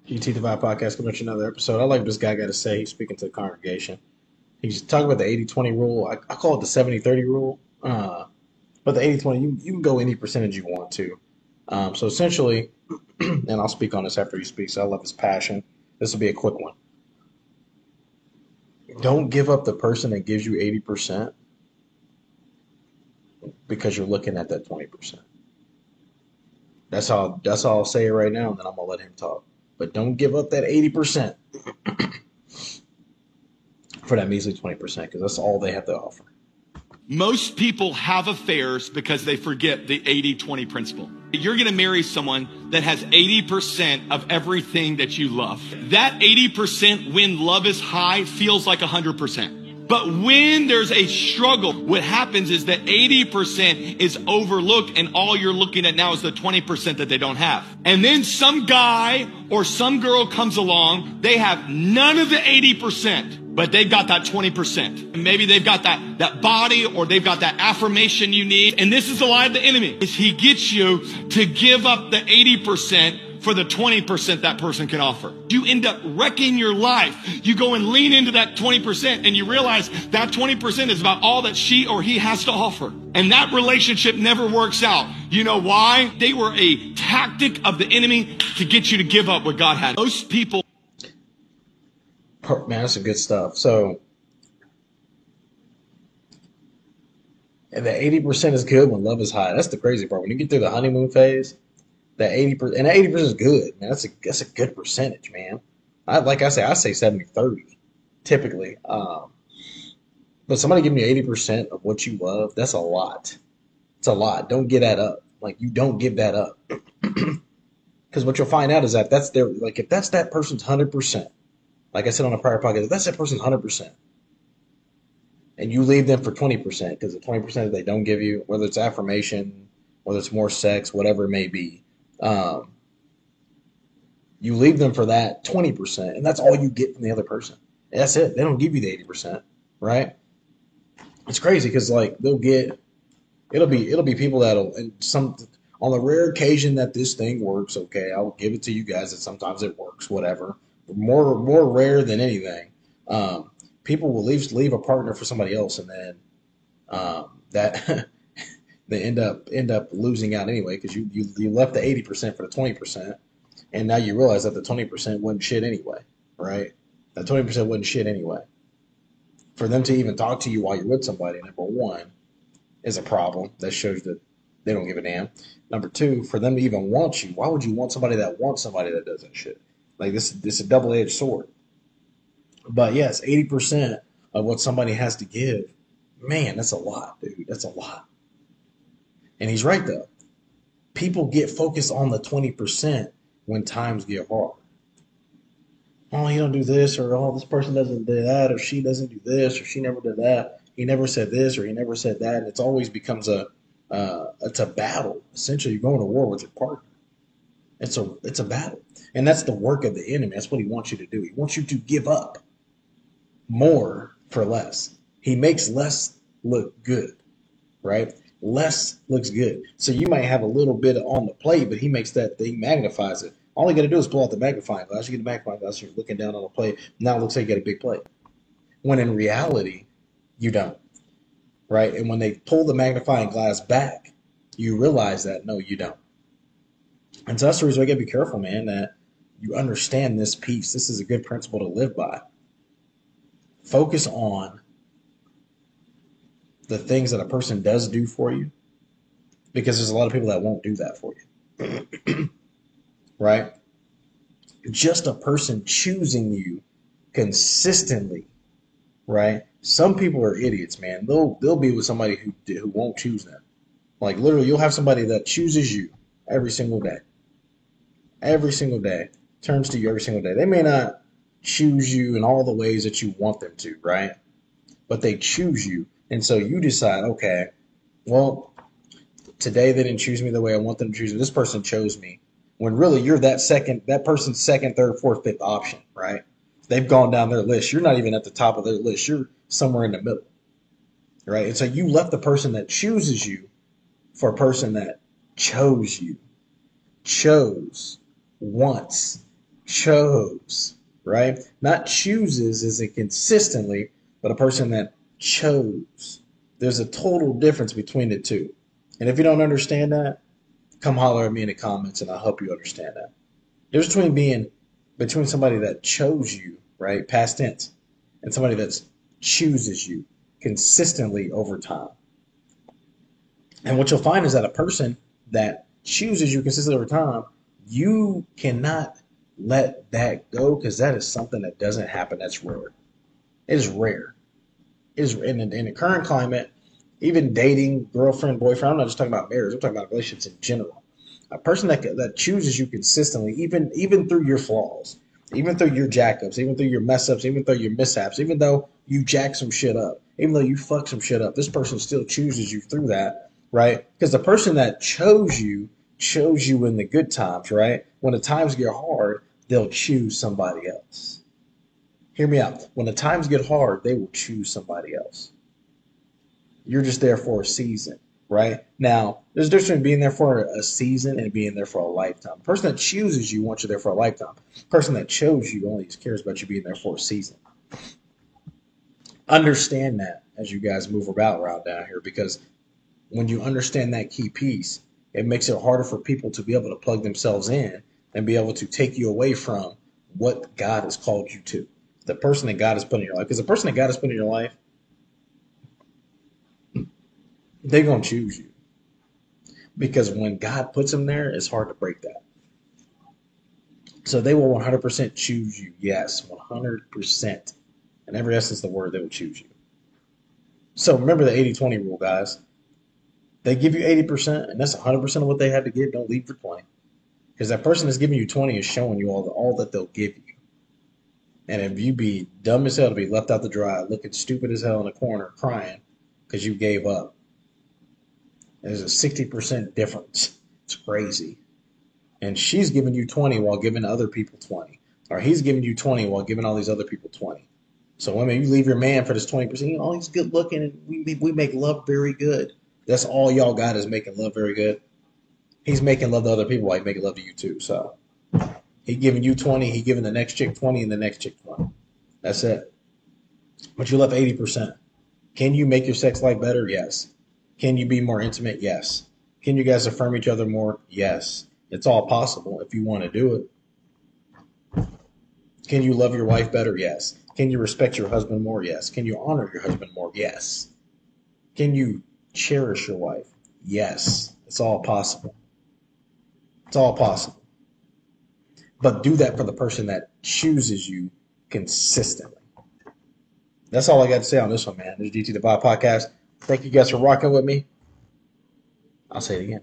GT Divide Podcast coming to another episode. I like what this guy got to say. He's speaking to the congregation. He's talking about the 80-20 rule. I call it the 70-30 rule. But the 80-20, you can go any percentage you want to. So essentially, and I'll speak on this after he speaks. I love his passion. This will be a quick one. Don't give up the person that gives you 80% because you're looking at that 20%. That's all I'll say it right now, and then I'm gonna let him talk. But don't give up that 80% for that measly 20% because that's all they have to offer. Most people have affairs because they forget the 80-20 principle. You're going to marry someone that has 80% of everything that you love. That 80% when love is high feels like 100%. But when there's a struggle, what happens is that 80% is overlooked and all you're looking at now is the 20% that they don't have. And then some guy or some girl comes along, they have none of the 80%. But they've got that 20%. Maybe they've got that body or they've got that affirmation you need. And this is the lie of the enemy, is he gets you to give up the 80% for the 20% that person can offer. You end up wrecking your life. You go and lean into that 20% and you realize that 20% is about all that she or he has to offer. And that relationship never works out. You know why? They were a tactic of the enemy to get you to give up what God had. Most people... Man, that's some good stuff. So, and the 80% is good when love is high. That's the crazy part. When you get through the honeymoon phase, that 80%, and that 80% is good, man. That's a good percentage, man. I say 70-30, typically. But somebody give me 80% of what you love, that's a lot. It's a lot. Don't get that up. Like, you don't give that up. Because what you'll find out is that if that's that person's 100%, like I said on a prior podcast, if that's that person's 100%, and you leave them for 20%, because the 20% that they don't give you, whether it's affirmation, whether it's more sex, whatever it may be, you leave them for that 20%, and that's all you get from the other person. And that's it. They don't give you the 80%, right? It's crazy because it'll be people and on the rare occasion that this thing works, okay, I'll give it to you guys that sometimes it works, whatever. More rare than anything, people will leave a partner for somebody else, and then that they end up losing out anyway because you left the 80% for the 20%, and now you realize that the 20% wasn't shit anyway, right? That 20% wasn't shit anyway. For them to even talk to you while you're with somebody, number one, is a problem. That shows that they don't give a damn. Number two, for them to even want you, why would you want somebody that wants somebody that does that shit? Like this is a double-edged sword. But yes, 80% of what somebody has to give, man, that's a lot, dude. That's a lot. And he's right, though. People get focused on the 20% when times get hard. Oh, he don't do this, or oh, this person doesn't do that, or she doesn't do this, or she never did that. He never said this, or he never said that. And it always becomes it's a battle. Essentially, you're going to war with your partner. It's a battle. And that's the work of the enemy. That's what he wants you to do. He wants you to give up more for less. He makes less look good, right? Less looks good. So you might have a little bit on the plate, but he makes that thing, magnifies it. All you got to do is pull out the magnifying glass. You get the magnifying glass, you're looking down on the plate. Now it looks like you got a big plate. When in reality, you don't, right? And when they pull the magnifying glass back, you realize that, no, you don't. And so that's the reason I got to be careful, man, that you understand this piece. This is a good principle to live by. Focus on the things that a person does do for you, because there's a lot of people that won't do that for you. Right? Just a person choosing you consistently, right? Some people are idiots, man. They'll be with somebody who won't choose them. Like literally, you'll have somebody that chooses you every single day. Every single day. Turns to you every single day. They may not choose you in all the ways that you want them to, right? But they choose you. And so you decide, okay, well, today they didn't choose me the way I want them to choose me. This person chose me. When really you're that person's second, third, fourth, fifth option, right? They've gone down their list. You're not even at the top of their list. You're somewhere in the middle, right? And so you left the person that chooses you for a person that chose you. Chose, wants, chose, right? Not chooses as in consistently, but a person that chose. There's a total difference between the two. And if you don't understand that, come holler at me in the comments and I'll help you understand that. There's between somebody that chose you, right? Past tense, and somebody that chooses you consistently over time. And what you'll find is that a person that chooses you consistently over time, you cannot let that go because that is something that doesn't happen. That's rare. It is rare. It is in the current climate, even dating, girlfriend, boyfriend. I'm not just talking about marriage. I'm talking about relationships in general. A person that chooses you consistently, even through your flaws, even through your jackups, even through your mess ups, even through your mishaps, even though you jack some shit up, even though you fuck some shit up, this person still chooses you through that, right? Because the person that chose you in the good times, right? When the times get hard, they'll choose somebody else. Hear me out. When the times get hard, they will choose somebody else. You're just there for a season, right? Now, there's a difference between being there for a season and being there for a lifetime. The person that chooses you wants you there for a lifetime. The person that chose you only cares about you being there for a season. Understand that as you guys move about around down here, because when you understand that key piece, it makes it harder for people to be able to plug themselves in and be able to take you away from what God has called you to. The person that God has put in your life. Because the person that God has put in your life, they're going to choose you. Because when God puts them there, it's hard to break that. So they will 100% choose you. Yes, 100%. In every essence of the word, they will choose you. So remember the 80-20 rule, guys. They give you 80%, and that's 100% of what they had to give. Don't leave for 20. Because that person that's giving you 20 is showing you all that they'll give you. And if you be dumb as hell to be left out to dry, looking stupid as hell in a corner, crying because you gave up, there's a 60% difference. It's crazy. And she's giving you 20 while giving other people 20. Or he's giving you 20 while giving all these other people 20. So women, you leave your man for this 20%. Oh, he's good looking and we make love very good. That's all y'all got is making love very good. He's making love to other people while he's making love to you too. So he giving you 20, he giving the next chick 20 and the next chick 20. That's it. But you left 80%. Can you make your sex life better? Yes. Can you be more intimate? Yes. Can you guys affirm each other more? Yes. It's all possible if you want to do it. Can you love your wife better? Yes. Can you respect your husband more? Yes. Can you honor your husband more? Yes. Can you cherish your wife? Yes. It's all possible. It's all possible. But do that for the person that chooses you consistently. That's all I got to say on this one, man. This is DT the Vibe Podcast. Thank you guys for rocking with me. I'll say it again.